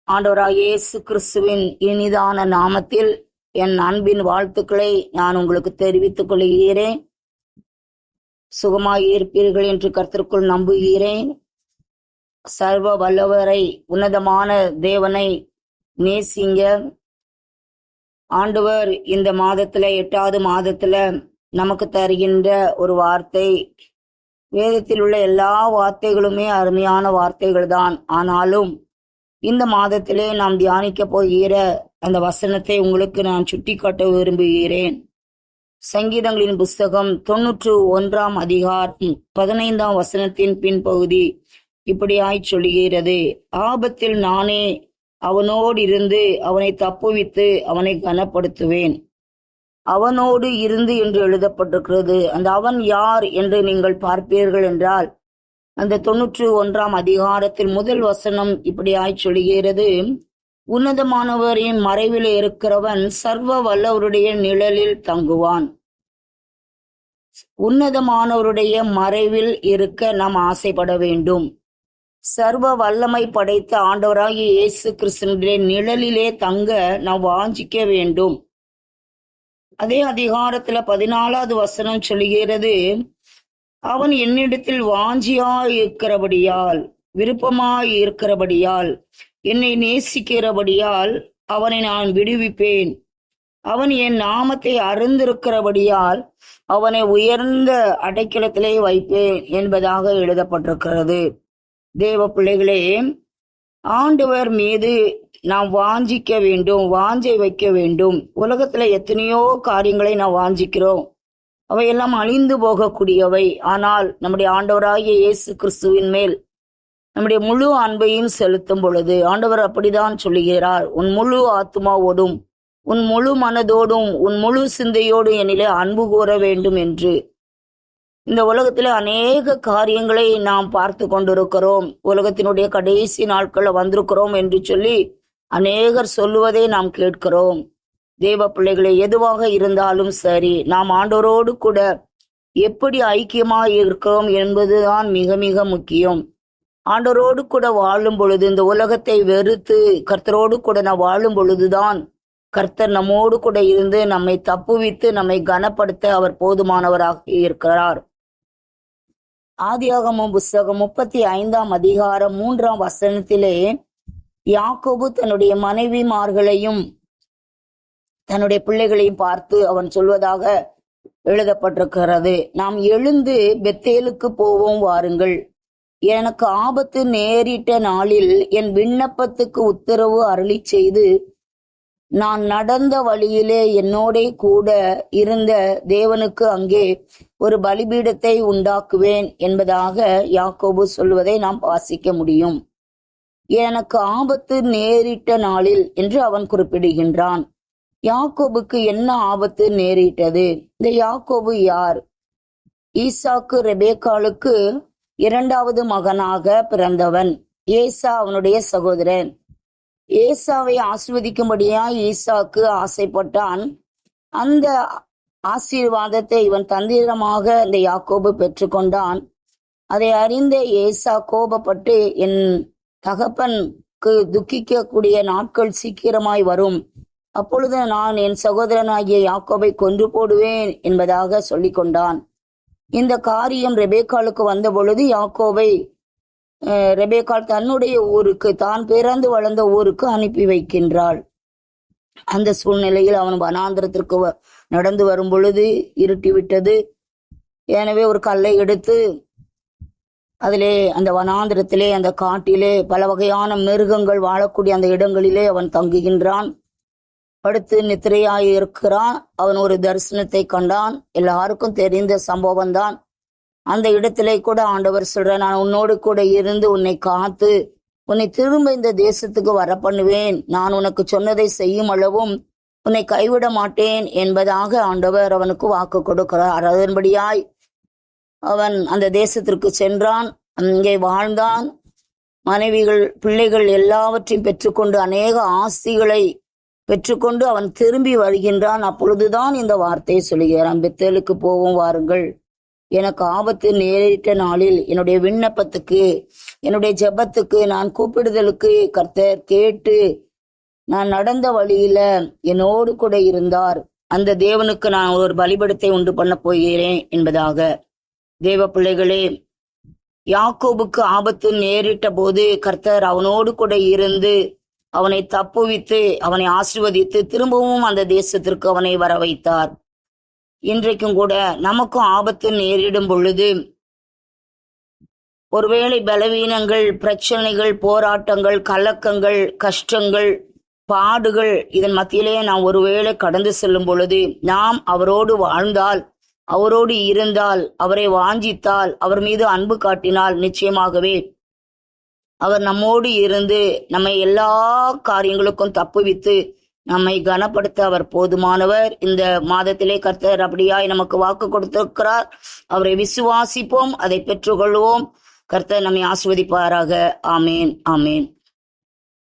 ஆண்டவராகிய இயேசு கிறிஸ்துவின் இனிதான நாமத்தில் என் அன்பின் வாழ்த்துக்களை நான் உங்களுக்கு தெரிவித்துக் கொள்கிறேன். சுகமாய் இருப்பீர்கள் என்று கர்த்தருக்குள் நம்புகிறேன். சர்வ வல்லவரை, உன்னதமான தேவனை நேசிங்க. ஆண்டவர் இந்த மாதத்துல 8வது மாதத்துல நமக்கு தருகின்ற ஒரு வார்த்தை. வேதத்தில் உள்ள எல்லா வார்த்தைகளுமே அருமையான வார்த்தைகள் தான். ஆனாலும் இந்த மாதத்திலே நாம் தியானிக்க போகிற அந்த வசனத்தை உங்களுக்கு நான் சுட்டிக்காட்ட விரும்புகிறேன். சங்கீதங்களின் புஸ்தகம் 91ஆம் அதிகாரம் 15ஆம் வசனத்தின் பின்பகுதி இப்படியாய் சொல்லுகிறது: ஆபத்தில் நானே அவனோடு இருந்து அவனை தப்புவித்து அவனை கனப்படுத்துவேன். அவனோடு இருந்து என்று எழுதப்பட்டிருக்கிறது. அந்த அவன் யார் என்று நீங்கள் பார்ப்பீர்கள் என்றால், அந்த 91ஆம் அதிகாரத்தில் முதல் வசனம் இப்படியாய் சொல்லுகிறது: உன்னதமானவரின் மறைவில் இருக்கிறவன் சர்வ வல்லவருடைய நிழலில் தங்குவான். உன்னதமானவருடைய மறைவில் இருக்க நாம் ஆசைப்பட வேண்டும். சர்வ வல்லமை படைத்த ஆண்டவராகிய இயேசு கிறிஸ்துவினுடைய நிழலிலே தங்க நாம் வாஞ்சிக்க வேண்டும். அதே அதிகாரத்துல 14வது வசனம் சொல்லுகிறது: அவன் என்னிடத்தில் வாஞ்சியாய் இருக்கிறபடியால், விருப்பமாய் இருக்கிறபடியால், என்னை நேசிக்கிறபடியால் அவனை நான் விடுவிப்பேன். அவன் என் நாமத்தை அறிந்திருக்கிறபடியால் அவனை உயர்ந்த அடைக்கலத்திலே வைப்பேன் என்பதாக எழுதப்பட்டிருக்கிறது. தேவ பிள்ளைகளே, ஆண்டவர் மீது நாம் வாஞ்சிக்க வேண்டும், வாஞ்சை வைக்க வேண்டும். உலகத்துல எத்தனையோ காரியங்களை நாம் வாஞ்சிக்கிறோம். அவையெல்லாம் அழிந்து போகக்கூடியவை. ஆனால் நம்முடைய ஆண்டவராகிய இயேசு கிறிஸ்துவின் மேல் நம்முடைய முழு அன்பையும் செலுத்தும் பொழுது ஆண்டவர் அப்படிதான் சொல்லுகிறார்: உன் முழு ஆத்மாவோடும் உன் முழு மனதோடும் உன் முழு சிந்தையோடும் என்னிலே அன்பு கூற வேண்டும் என்று. இந்த உலகத்துல அநேக காரியங்களை நாம் பார்த்து கொண்டிருக்கிறோம். உலகத்தினுடைய கடைசி நாட்கள்ல வந்திருக்கிறோம் என்று சொல்லி அநேகர் சொல்லுவதை நாம் கேட்கிறோம். தேவ பிள்ளைகளை, எதுவாக இருந்தாலும் சரி, நாம் ஆண்டவரோடு கூட எப்படி ஐக்கியமாய் இருக்கிறோம் என்பதுதான் மிக மிக முக்கியம். ஆண்டவரோடு கூட வாழும் பொழுது, இந்த உலகத்தை வெறுத்து கர்த்தரோடு கூட நாம் வாழும் பொழுதுதான் கர்த்தர் நம்மோடு கூட இருந்து நம்மை தப்புவித்து நம்மை கனப்படுத்த அவர் போதுமானவராக இருக்கிறார். ஆதியாகமம் புஸ்தகம் 35ஆம் அதிகாரம் 3ஆம் வசனத்திலே யாக்கோபு தன்னுடைய மனைவிமார்களையும் தன்னுடைய பிள்ளைகளையும் பார்த்து அவன் சொல்வதாக எழுதப்பட்டிருக்கிறது: நாம் எழுந்து பெத்தேலுக்கு போவோம் வாருங்கள். எனக்கு ஆபத்து நேரிட்ட நாளில் என் விண்ணப்பத்துக்கு உத்தரவு அருளி செய்து நான் நடந்த வழியிலே என்னோடே கூட இருந்த தேவனுக்கு அங்கே ஒரு பலிபீடத்தை உண்டாக்குவேன் என்பதாக யாக்கோபு சொல்வதை நாம் வாசிக்க முடியும். எனக்கு ஆபத்து நேரிட்ட நாளில் என்று அவன் குறிப்பிடுகின்றான். யாக்கோபுக்கு என்ன ஆபத்து நேரிட்டது? இந்த யாக்கோபு யார்? ஈசாக்கு ரெபேக்காளுக்கு 2வது மகனாக பிறந்தவன். ஏசா அவனுடைய சகோதரன். ஏசாவை ஆசீர்வதிக்கும்படியா ஈசாக்கு ஆசைப்பட்டான். அந்த ஆசீர்வாதத்தை இவன் தந்திரமாக இந்த யாக்கோபு பெற்றுக்கொண்டான். அதை அறிந்த ஏசா கோபப்பட்டு, என் தகப்பனுக்கு துக்கிக்கக்கூடிய நாட்கள் சீக்கிரமாய் வரும், அப்பொழுது நான் என் சகோதரனாகிய யாக்கோபை கொன்று போடுவேன் என்பதாக சொல்லி கொண்டான். இந்த காரியம் ரெபேக்காளுக்கு வந்த பொழுது யாக்கோபை ரெபேக்காள் தன்னுடைய ஊருக்கு, தான் பிறந்து வளர்ந்த ஊருக்கு அனுப்பி வைக்கின்றாள். அந்த சூழ்நிலையில் அவன் வனாந்திரத்திற்கு நடந்து வரும் பொழுது இருட்டி விட்டது. எனவே ஒரு கல்லை எடுத்து அதிலே, அந்த வனாந்திரத்திலே, அந்த காட்டிலே பல வகையான மிருகங்கள் வாழக்கூடிய அந்த இடங்களிலே அவன் தங்குகின்றான். படுத்து நித்திரையாய் இருக்கிறான். அவன் ஒரு தரிசனத்தை கண்டான். எல்லாருக்கும் தெரிந்த சம்பவம் தான். அந்த இடத்திலே கூட ஆண்டவர் சொல்ற, நான் உன்னோடு கூட இருந்து உன்னை காத்து உன்னை திரும்ப இந்த தேசத்துக்கு வர பண்ணுவேன். நான் உனக்கு சொன்னதை செய்யும் அளவும் உன்னை கைவிட மாட்டேன் என்பதாக ஆண்டவர் அவனுக்கு வாக்கு கொடுக்கிறார். அதன்படியாய் அவன் அந்த தேசத்திற்கு சென்றான். அங்கே வாழ்ந்தான். மனைவிகள், பிள்ளைகள் எல்லாவற்றையும் பெற்றுக்கொண்டு அநேக ஆஸ்திகளை பெற்றுக்கொண்டு அவன் திரும்பி வருகின்றான். அப்பொழுதுதான் இந்த வார்த்தையை சொல்லுகிறான்: பெத்தேலுக்கு போவோம் வாருங்கள். எனக்கு ஆபத்து நேரிட்ட நாளில் என்னுடைய விண்ணப்பத்துக்கு, என்னுடைய ஜெபத்துக்கு, நான் கூப்பிடுதலுக்கு கர்த்தர் கேட்டு நான் நடந்த வழியில என்னோடு கூட இருந்தார். அந்த தேவனுக்கு நான் ஒரு பலிபீடத்தை உண்டு பண்ண போகிறேன் என்பதாக. தேவ பிள்ளைகளே, யாக்கோபுக்கு ஆபத்து நேரிட்ட போது கர்த்தர் அவனோடு கூட இருந்து அவனை தப்புவித்து அவனை ஆசீர்வதித்து திரும்பவும் அந்த தேசத்திற்கு அவனை வர வைத்தார். இன்றைக்கும் கூட நமக்கும் ஆபத்து நேரிடும் பொழுது, ஒருவேளை பலவீனங்கள், பிரச்சனைகள், போராட்டங்கள், கலக்கங்கள், கஷ்டங்கள், பாடுகள், இதன் மத்தியிலே நாம் ஒருவேளை கடந்து செல்லும் பொழுது, நாம் அவரோடு வாழ்ந்தால், அவரோடு இருந்தால், அவரை வாஞ்சித்தால், அவர் மீது அன்பு காட்டினால், நிச்சயமாகவே அவர் நம்மோடு இருந்து நம்மை எல்லா காரியங்களுக்கும் தப்புவித்து நம்மை கனப்படுத்த அவர் போதுமானவர். இந்த மாதத்திலே கர்த்தர் அப்படியாய் நமக்கு வாக்கு கொடுத்திருக்கிறார். அவரை விசுவாசிப்போம், அதை பெற்றுக்கொள்வோம். கர்த்தர் நம்மை ஆசீர்வதிப்பாராக. ஆமேன், ஆமேன்.